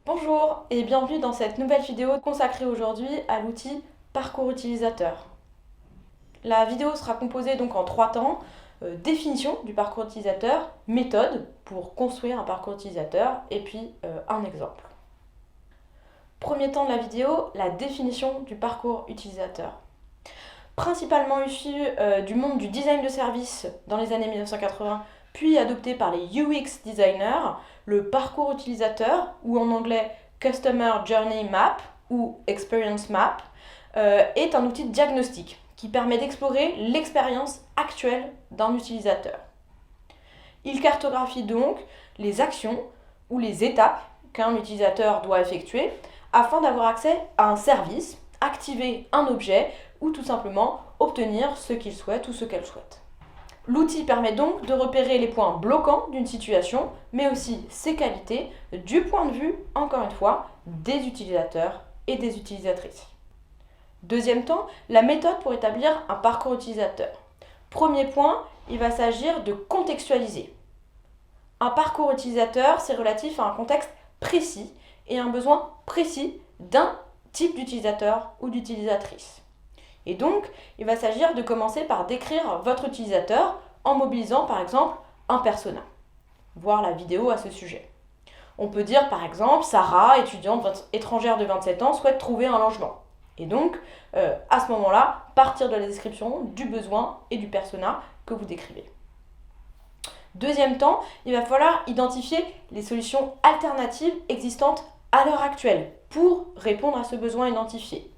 Bonjour et bienvenue dans cette nouvelle vidéo consacrée aujourd'hui à l'outil Parcours utilisateur. La vidéo sera composée donc en 3 temps, définition du parcours utilisateur, méthode pour construire un parcours utilisateur et puis un exemple. Premier temps de la vidéo, la définition du parcours utilisateur. Principalement issu du monde du design de service dans les années 1980, puis adopté par les UX designers, le parcours utilisateur, ou en anglais Customer Journey Map ou Experience Map, est un outil de diagnostic qui permet d'explorer l'expérience actuelle d'un utilisateur. Il cartographie donc les actions ou les étapes qu'un utilisateur doit effectuer afin d'avoir accès à un service, activer un objet ou tout simplement obtenir ce qu'il souhaite ou ce qu'elle souhaite. L'outil permet donc de repérer les points bloquants d'une situation, mais aussi ses qualités du point de vue, encore une fois, des utilisateurs et des utilisatrices. Deuxième temps, la méthode pour établir un parcours utilisateur. Premier point, il va s'agir de contextualiser. Un parcours utilisateur, c'est relatif à un contexte précis et un besoin précis d'un type d'utilisateur ou d'utilisatrice. Et donc, il va s'agir de commencer par décrire votre utilisateur en mobilisant par exemple un persona. Voir la vidéo à ce sujet. On peut dire par exemple, Sarah, étudiante étrangère de 27 ans, souhaite trouver un logement. Et donc, à ce moment-là, partir de la description du besoin et du persona que vous décrivez. Deuxième temps, il va falloir identifier les solutions alternatives existantes à l'heure actuelle pour répondre à ce besoin identifié.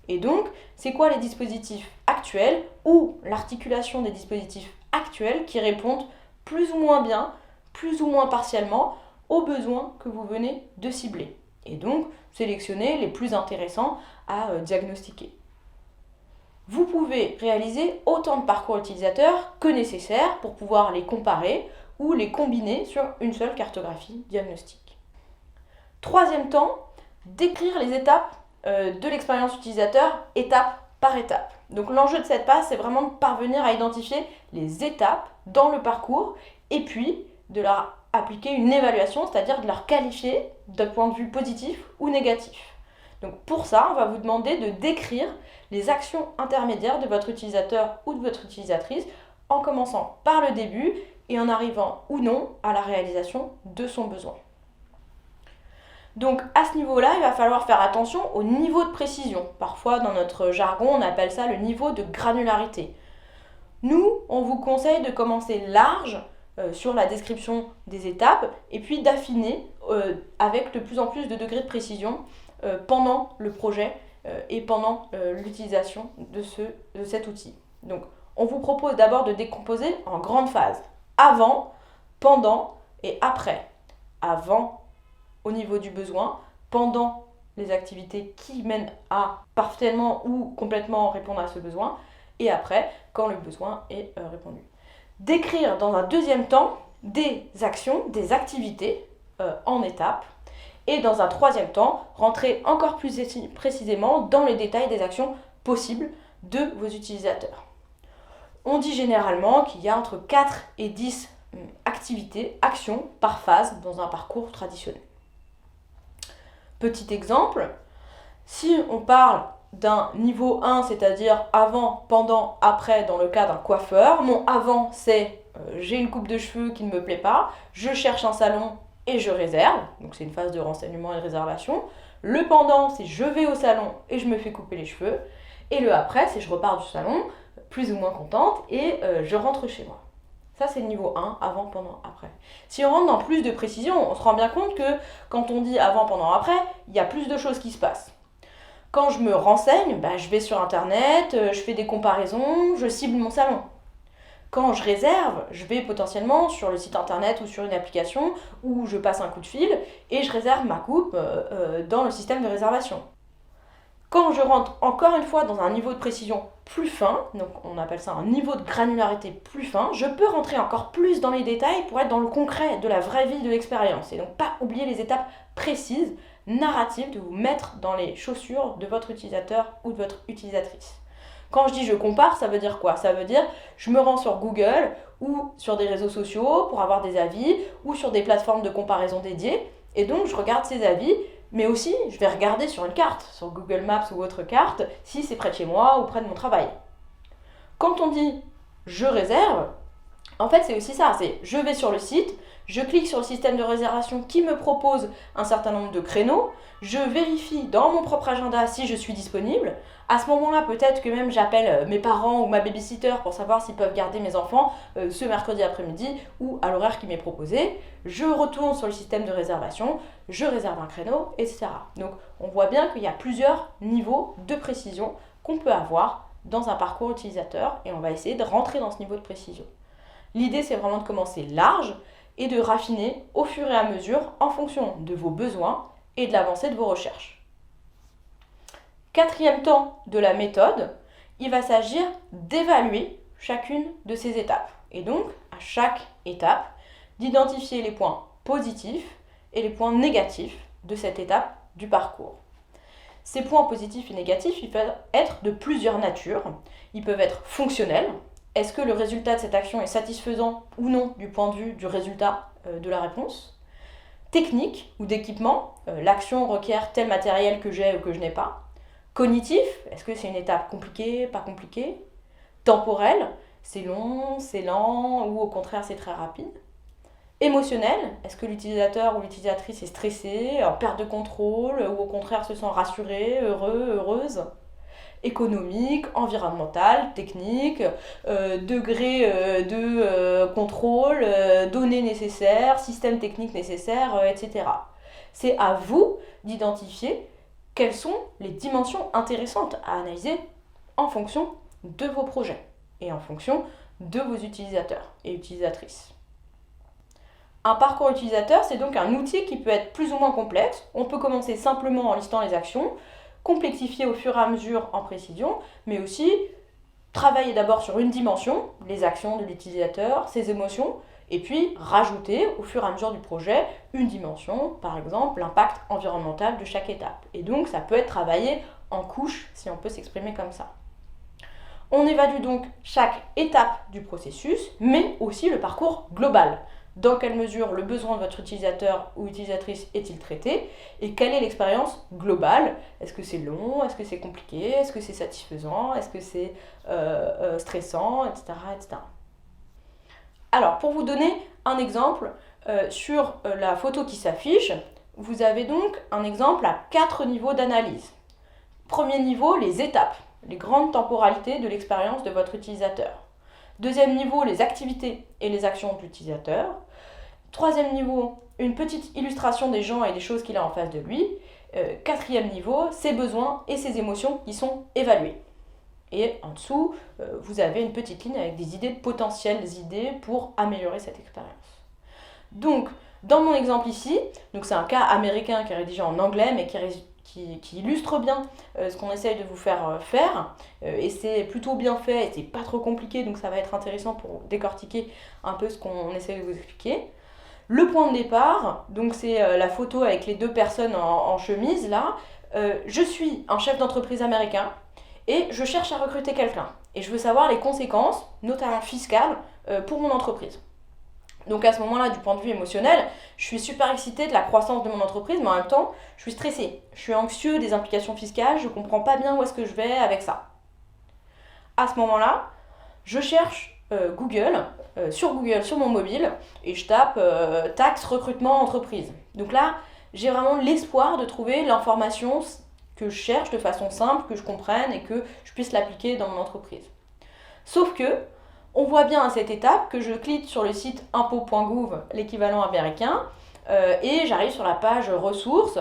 Et donc, c'est quoi les dispositifs actuels ou l'articulation des dispositifs actuels qui répondent plus ou moins bien, plus ou moins partiellement aux besoins que vous venez de cibler. Et donc, sélectionner les plus intéressants à diagnostiquer. Vous pouvez réaliser autant de parcours utilisateurs que nécessaire pour pouvoir les comparer ou les combiner sur une seule cartographie diagnostique. Troisième temps, décrire les étapes de l'expérience utilisateur étape par étape. Donc l'enjeu de cette phase, c'est vraiment de parvenir à identifier les étapes dans le parcours et puis de leur appliquer une évaluation, c'est-à-dire de leur qualifier d'un point de vue positif ou négatif. Donc pour ça, on va vous demander de décrire les actions intermédiaires de votre utilisateur ou de votre utilisatrice en commençant par le début et en arrivant ou non à la réalisation de son besoin. Donc à ce niveau-là, il va falloir faire attention au niveau de précision. Parfois, dans notre jargon, on appelle ça le niveau de granularité. Nous, on vous conseille de commencer large sur la description des étapes et puis d'affiner avec de plus en plus de degrés de précision pendant le projet et pendant l'utilisation de cet outil. Donc on vous propose d'abord de décomposer en grandes phases. Avant, pendant et après. Avant, au niveau du besoin, pendant les activités qui mènent à partiellement ou complètement répondre à ce besoin, et après, quand le besoin est répondu. Décrire dans un deuxième temps des actions, des activités en étapes, et dans un troisième temps, rentrer encore plus précisément dans les détails des actions possibles de vos utilisateurs. On dit généralement qu'il y a entre 4 et 10 activités, actions par phase dans un parcours traditionnel. Petit exemple, si on parle d'un niveau 1, c'est-à-dire avant, pendant, après, dans le cas d'un coiffeur, mon avant c'est j'ai une coupe de cheveux qui ne me plaît pas, je cherche un salon et je réserve, donc c'est une phase de renseignement et de réservation. Le pendant, c'est je vais au salon et je me fais couper les cheveux. Et le après, c'est je repars du salon, plus ou moins contente, et je rentre chez moi. Ça, c'est le niveau 1, avant, pendant, après. Si on rentre dans plus de précision, on se rend bien compte que quand on dit avant, pendant, après, il y a plus de choses qui se passent. Quand je me renseigne, je vais sur Internet, je fais des comparaisons, je cible mon salon. Quand je réserve, je vais potentiellement sur le site Internet ou sur une application où je passe un coup de fil et je réserve ma coupe dans le système de réservation. Quand je rentre encore une fois dans un niveau de précision plus fin, donc on appelle ça un niveau de granularité plus fin, je peux rentrer encore plus dans les détails pour être dans le concret de la vraie vie de l'expérience. Et donc pas oublier les étapes précises, narratives, de vous mettre dans les chaussures de votre utilisateur ou de votre utilisatrice. Quand je dis je compare, ça veut dire quoi? Ça veut dire je me rends sur Google ou sur des réseaux sociaux pour avoir des avis ou sur des plateformes de comparaison dédiées. Et donc je regarde ces avis mais aussi je vais regarder sur une carte, sur Google Maps ou autre carte, si c'est près de chez moi ou près de mon travail. Quand on dit je réserve, en fait c'est aussi ça, c'est je vais sur le site, je clique sur le système de réservation qui me propose un certain nombre de créneaux, je vérifie dans mon propre agenda si je suis disponible. À ce moment-là, peut-être que même j'appelle mes parents ou ma babysitter pour savoir s'ils peuvent garder mes enfants ce mercredi après-midi ou à l'horaire qui m'est proposé. Je retourne sur le système de réservation, je réserve un créneau, etc. Donc on voit bien qu'il y a plusieurs niveaux de précision qu'on peut avoir dans un parcours utilisateur et on va essayer de rentrer dans ce niveau de précision. L'idée, c'est vraiment de commencer large et de raffiner au fur et à mesure en fonction de vos besoins et de l'avancée de vos recherches. Quatrième temps de la méthode, il va s'agir d'évaluer chacune de ces étapes. Et donc, à chaque étape, d'identifier les points positifs et les points négatifs de cette étape du parcours. Ces points positifs et négatifs, ils peuvent être de plusieurs natures. Ils peuvent être fonctionnels. Est-ce que le résultat de cette action est satisfaisant ou non du point de vue du résultat de la réponse ? Technique ou d'équipement, l'action requiert tel matériel que j'ai ou que je n'ai pas. Cognitif, est-ce que c'est une étape compliquée, pas compliquée ? Temporel, c'est long, c'est lent ou au contraire c'est très rapide. Émotionnel, est-ce que l'utilisateur ou l'utilisatrice est stressé, en perte de contrôle ou au contraire se sent rassuré, heureux, heureuse ? Économique, environnemental, technique, degré de contrôle, données nécessaires, système technique nécessaire, etc. C'est à vous d'identifier quelles sont les dimensions intéressantes à analyser en fonction de vos projets et en fonction de vos utilisateurs et utilisatrices. Un parcours utilisateur, c'est donc un outil qui peut être plus ou moins complexe. On peut commencer simplement en listant les actions, complexifier au fur et à mesure en précision, mais aussi travailler d'abord sur une dimension, les actions de l'utilisateur, ses émotions, et puis rajouter au fur et à mesure du projet une dimension, par exemple l'impact environnemental de chaque étape. Et donc ça peut être travaillé en couches, si on peut s'exprimer comme ça. On évalue donc chaque étape du processus, mais aussi le parcours global. Dans quelle mesure le besoin de votre utilisateur ou utilisatrice est-il traité et quelle est l'expérience globale ? Est-ce que c'est long ? Est-ce que c'est compliqué ? Est-ce que c'est satisfaisant ? Est-ce que c'est stressant ? Etc., etc. Alors, pour vous donner un exemple, sur la photo qui s'affiche, vous avez donc un exemple à 4 niveaux d'analyse. Premier niveau, les étapes, les grandes temporalités de l'expérience de votre utilisateur. Deuxième niveau, les activités et les actions de l'utilisateur. Troisième niveau, une petite illustration des gens et des choses qu'il a en face de lui. Quatrième niveau, ses besoins et ses émotions qui sont évalués. Et en dessous, vous avez une petite ligne avec des idées, de potentielles idées pour améliorer cette expérience. Donc, dans mon exemple ici, donc c'est un cas américain qui est rédigé en anglais, mais qui illustre bien ce qu'on essaye de vous faire faire. Et c'est plutôt bien fait, et c'est pas trop compliqué, donc ça va être intéressant pour décortiquer un peu ce qu'on essaie de vous expliquer. Le point de départ, donc c'est la photo avec les deux personnes en chemise, là. Je suis un chef d'entreprise américain, et je cherche à recruter quelqu'un. Et je veux savoir les conséquences, notamment fiscales, pour mon entreprise. Donc à ce moment-là, du point de vue émotionnel, je suis super excitée de la croissance de mon entreprise, mais en même temps, je suis stressée. Je suis anxieux des implications fiscales, je ne comprends pas bien où est-ce que je vais avec ça. À ce moment-là, je cherche Google, sur mon mobile, et je tape taxe recrutement entreprise. Donc là, j'ai vraiment l'espoir de trouver l'information que je cherche de façon simple, que je comprenne et que je puisse l'appliquer dans mon entreprise. Sauf que, on voit bien à cette étape que je clique sur le site impôts.gouv, l'équivalent américain, et j'arrive sur la page ressources,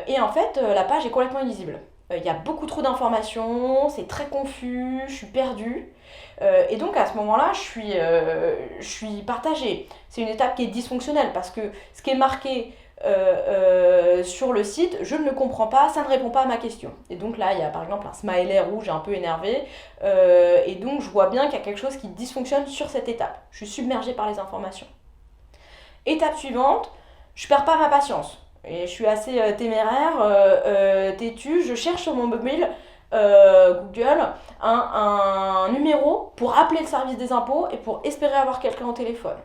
et en fait, la page est complètement illisible. Il y a beaucoup trop d'informations, c'est très confus, je suis perdue, et donc à ce moment-là, je suis partagée. C'est une étape qui est dysfonctionnelle, parce que ce qui est marqué sur le site, je ne le comprends pas, ça ne répond pas à ma question. Et donc là, il y a par exemple un smiley rouge un peu énervé, et donc je vois bien qu'il y a quelque chose qui dysfonctionne sur cette étape. Je suis submergée par les informations. Étape suivante, je perds pas ma patience. Et je suis assez téméraire, têtue, je cherche sur mon mobile Google un numéro pour appeler le service des impôts et pour espérer avoir quelqu'un au téléphone.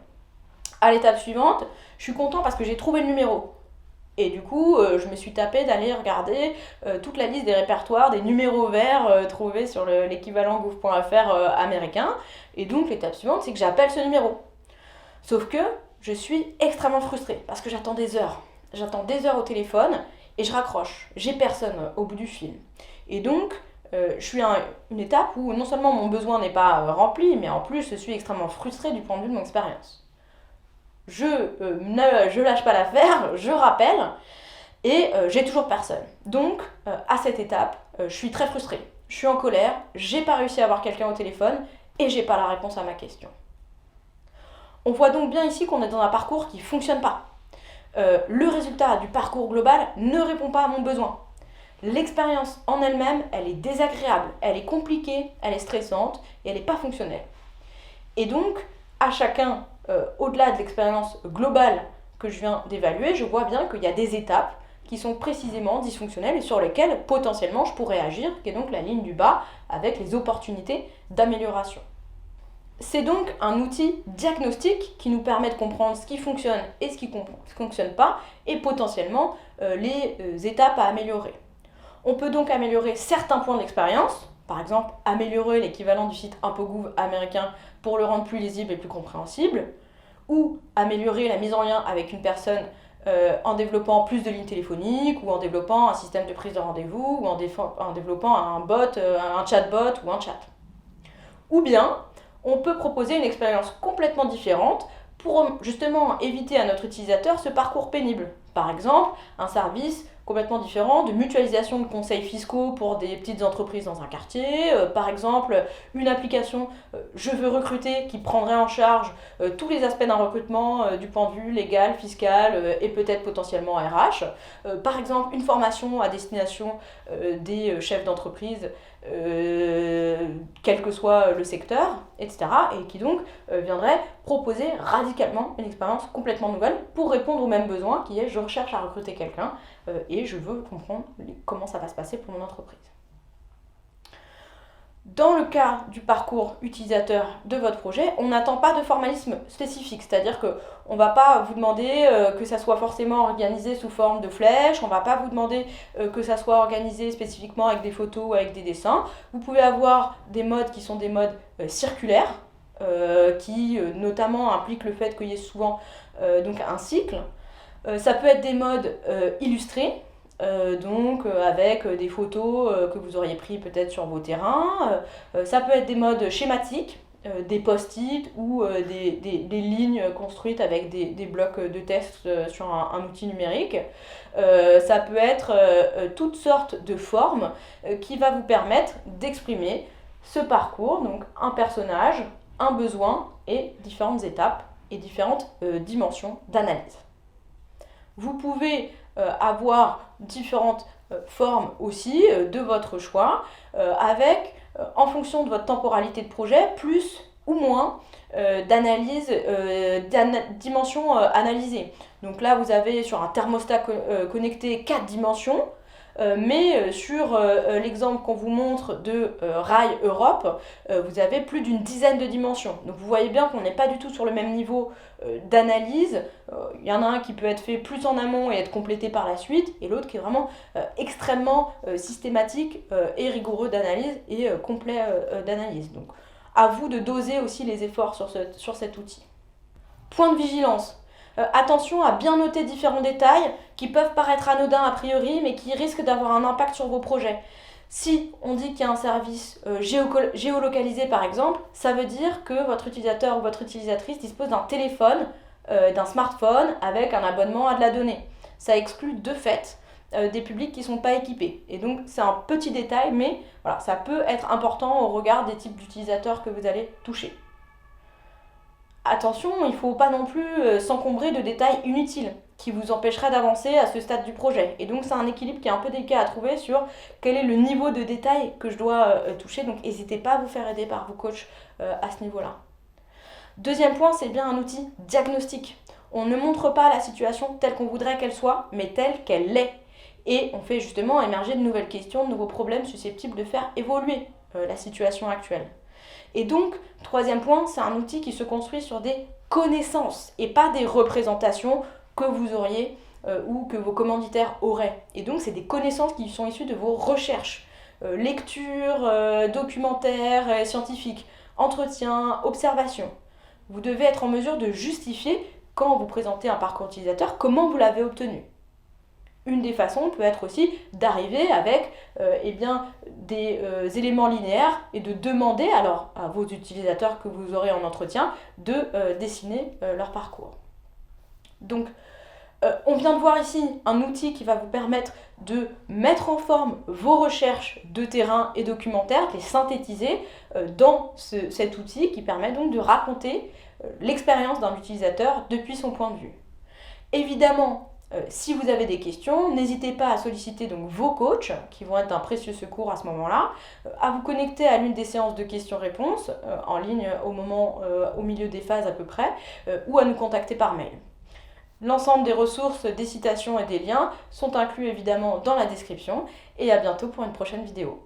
À l'étape suivante, je suis content parce que j'ai trouvé le numéro. Et du coup, je me suis tapée d'aller regarder toute la liste des répertoires, des numéros verts trouvés sur l'équivalent gouv.fr américain. Et donc l'étape suivante, c'est que j'appelle ce numéro. Sauf que je suis extrêmement frustrée parce que j'attends des heures. J'attends des heures au téléphone et je raccroche. J'ai personne au bout du fil. Et donc, je suis à une étape où non seulement mon besoin n'est pas rempli, mais en plus je suis extrêmement frustrée du point de vue de mon expérience. Je lâche pas l'affaire, je rappelle et j'ai toujours personne. Donc, à cette étape, je suis très frustrée. Je suis en colère, j'ai pas réussi à avoir quelqu'un au téléphone et j'ai pas la réponse à ma question. On voit donc bien ici qu'on est dans un parcours qui fonctionne pas. Le résultat du parcours global ne répond pas à mon besoin. L'expérience en elle-même, elle est désagréable, elle est compliquée, elle est stressante et elle n'est pas fonctionnelle. Et donc, à chacun, au-delà de l'expérience globale que je viens d'évaluer, je vois bien qu'il y a des étapes qui sont précisément dysfonctionnelles et sur lesquelles potentiellement je pourrais agir, qui est donc la ligne du bas avec les opportunités d'amélioration. C'est donc un outil diagnostique qui nous permet de comprendre ce qui fonctionne et ce qui ne fonctionne pas et potentiellement les étapes à améliorer. On peut donc améliorer certains points de l'expérience, par exemple améliorer l'équivalent du site ImpoGouv américain pour le rendre plus lisible et plus compréhensible, ou améliorer la mise en lien avec une personne en développant plus de lignes téléphoniques, ou en développant un système de prise de rendez-vous, ou en développant un bot, un chatbot ou un chat. Ou bien, on peut proposer une expérience complètement différente pour justement éviter à notre utilisateur ce parcours pénible. Par exemple, un service complètement différent de mutualisation de conseils fiscaux pour des petites entreprises dans un quartier, par exemple une application je veux recruter qui prendrait en charge tous les aspects d'un recrutement du point de vue légal, fiscal et peut-être potentiellement RH, par exemple une formation à destination des chefs d'entreprise quel que soit le secteur, etc. et qui donc viendrait proposer radicalement une expérience complètement nouvelle pour répondre aux mêmes besoins qui est je recherche à recruter quelqu'un et je veux comprendre comment ça va se passer pour mon entreprise. Dans le cas du parcours utilisateur de votre projet, on n'attend pas de formalisme spécifique, c'est-à-dire qu'on ne va pas vous demander que ça soit forcément organisé sous forme de flèches, on ne va pas vous demander que ça soit organisé spécifiquement avec des photos ou avec des dessins. Vous pouvez avoir des modes qui sont des modes circulaires, qui notamment impliquent le fait qu'il y ait souvent donc un cycle. Ça peut être des modes illustrés, avec des photos que vous auriez pris peut-être sur vos terrains. Ça peut être des modes schématiques, des post-it ou des lignes construites avec des blocs de texte sur un outil numérique. Ça peut être toutes sortes de formes qui va vous permettre d'exprimer ce parcours, donc un personnage, un besoin et différentes étapes et différentes dimensions d'analyse. Vous pouvez avoir différentes formes aussi de votre choix, avec, en fonction de votre temporalité de projet, plus ou moins d'analyse, dimensions analysées. Donc là, vous avez sur un thermostat connecté 4 dimensions, mais sur l'exemple qu'on vous montre de Rail Europe, vous avez plus d'une dizaine de dimensions. Donc vous voyez bien qu'on n'est pas du tout sur le même niveau d'analyse. Il y en a un qui peut être fait plus en amont et être complété par la suite, et l'autre qui est vraiment extrêmement systématique et rigoureux d'analyse et complet d'analyse. Donc à vous de doser aussi les efforts sur cet outil. Point de vigilance. Attention à bien noter différents détails qui peuvent paraître anodins a priori, mais qui risquent d'avoir un impact sur vos projets. Si on dit qu'il y a un service géolocalisé par exemple, ça veut dire que votre utilisateur ou votre utilisatrice dispose d'un téléphone, d'un smartphone avec un abonnement à de la donnée. Ça exclut de fait des publics qui ne sont pas équipés. Et donc c'est un petit détail, mais voilà, ça peut être important au regard des types d'utilisateurs que vous allez toucher. Attention, il ne faut pas non plus s'encombrer de détails inutiles qui vous empêcheraient d'avancer à ce stade du projet. Et donc c'est un équilibre qui est un peu délicat à trouver sur quel est le niveau de détail que je dois toucher. Donc n'hésitez pas à vous faire aider par vos coachs à ce niveau-là. Deuxième point, c'est bien un outil diagnostique. On ne montre pas la situation telle qu'on voudrait qu'elle soit, mais telle qu'elle l'est. Et on fait justement émerger de nouvelles questions, de nouveaux problèmes susceptibles de faire évoluer la situation actuelle. Et donc, troisième point, c'est un outil qui se construit sur des connaissances et pas des représentations que vous auriez ou que vos commanditaires auraient. Et donc c'est des connaissances qui sont issues de vos recherches, lectures, documentaires, scientifiques, entretiens, observations. Vous devez être en mesure de justifier, quand vous présentez un parcours utilisateur, comment vous l'avez obtenu. Une des façons peut être aussi d'arriver avec des éléments linéaires et de demander alors à vos utilisateurs que vous aurez en entretien de dessiner leur parcours. Donc, on vient de voir ici un outil qui va vous permettre de mettre en forme vos recherches de terrain et documentaires, de les synthétiser dans cet outil qui permet donc de raconter l'expérience d'un utilisateur depuis son point de vue. Évidemment, si vous avez des questions, n'hésitez pas à solliciter donc vos coachs, qui vont être un précieux secours à ce moment-là, à vous connecter à l'une des séances de questions-réponses, en ligne au milieu des phases à peu près, ou à nous contacter par mail. L'ensemble des ressources, des citations et des liens sont inclus évidemment dans la description, et à bientôt pour une prochaine vidéo.